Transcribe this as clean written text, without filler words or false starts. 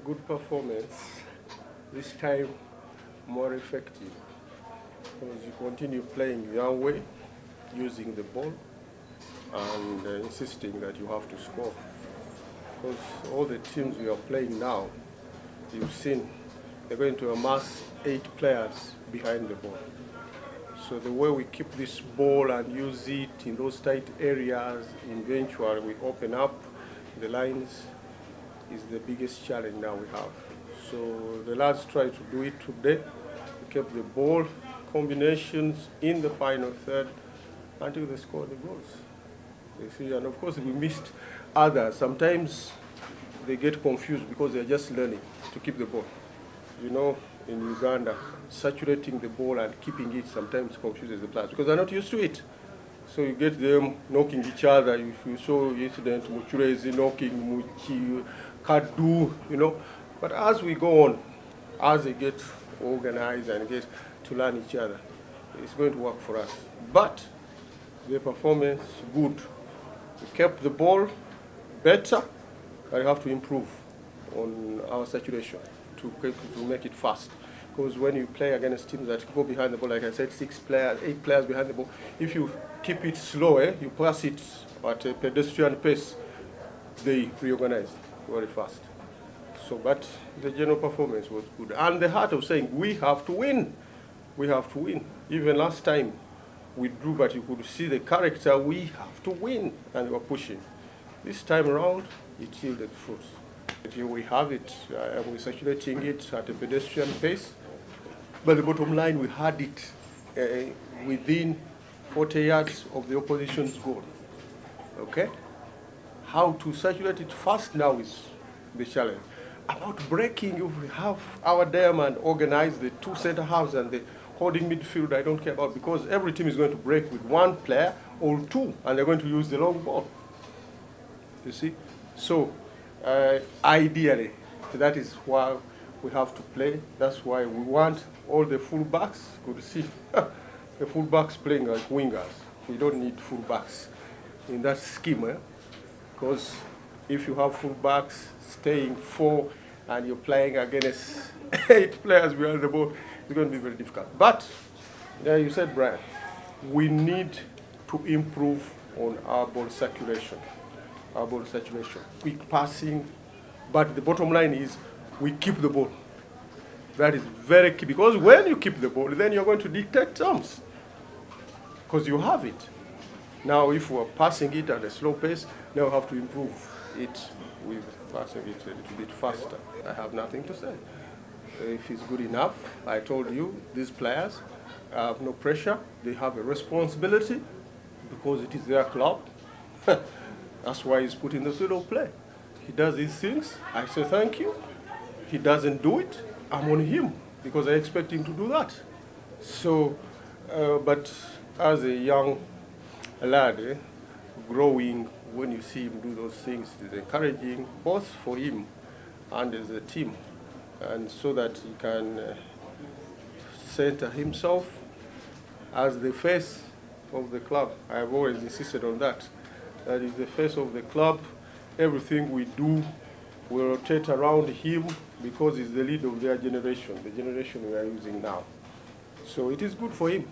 Good performance, this time more effective, because you continue playing your way, using the ball, and insisting that you have to score. Because all the teams we are playing now, you've seen, they're going to amass 8 players behind the ball. So the way we keep this ball and use it in those tight areas, eventually we open up the lines, is the biggest challenge now we have. So the lads try to do it today. We kept the ball combinations in the final third until they scored the goals. You see, and of course we missed others. Sometimes they get confused because they're just learning to keep the ball. You know, in Uganda, saturating the ball and keeping it sometimes confuses the players because they're not used to it. So you get them knocking each other. If you saw incident, Muchurezi knocking Muchi, Kadu, you know. But as we go on, as they get organized and get to learn each other, it's going to work for us. But the performance, good. We kept the ball better, but we have to improve on our saturation to make it fast. Because when you play against teams that go behind the ball, like I said, 8 players behind the ball, if you keep it slow, you pass it at a pedestrian pace, they reorganize very fast. So, but the general performance was good. And the heart of saying, we have to win. We have to win. Even last time, we drew, but you could see the character, we have to win, and we were pushing. This time around, it yielded fruits. Here we have it, and we're circulating it at a pedestrian pace. But the bottom line, we had it within 40 yards of the opposition's goal. Okay? How to circulate it fast now is the challenge. About breaking, if we have our diamond organized, the 2 center halves and the holding midfield, I don't care about, because every team is going to break with 1 player or 2, and they're going to use the long ball. You see? So, ideally, that is why we have to play. That's why we want all the fullbacks. Could see the fullbacks playing like wingers. We don't need fullbacks in that scheme, because if you have fullbacks staying 4 and you're playing against 8 players behind the ball, it's going to be very difficult. But, yeah, you said, Brian, we need to improve on our ball circulation. Our ball saturation, quick passing, but the bottom line is we keep the ball. That is very key, because when you keep the ball, then you're going to dictate terms, because you have it. Now, if we're passing it at a slow pace, now we have to improve it with passing it a little bit faster. I have nothing to say. If it's good enough, I told you, these players have no pressure. They have a responsibility because it is their club. That's why he's put in the field of play. He does these things, I say thank you. He doesn't do it, I'm on him, because I expect him to do that. So, but as a young lad, growing, when you see him do those things, it is encouraging, both for him and as a team, and so that he can center himself as the face of the club. I have always insisted on that. That is the face of the club. Everything we do will rotate around him, because he's the leader of their generation, the generation we are using now. So it is good for him.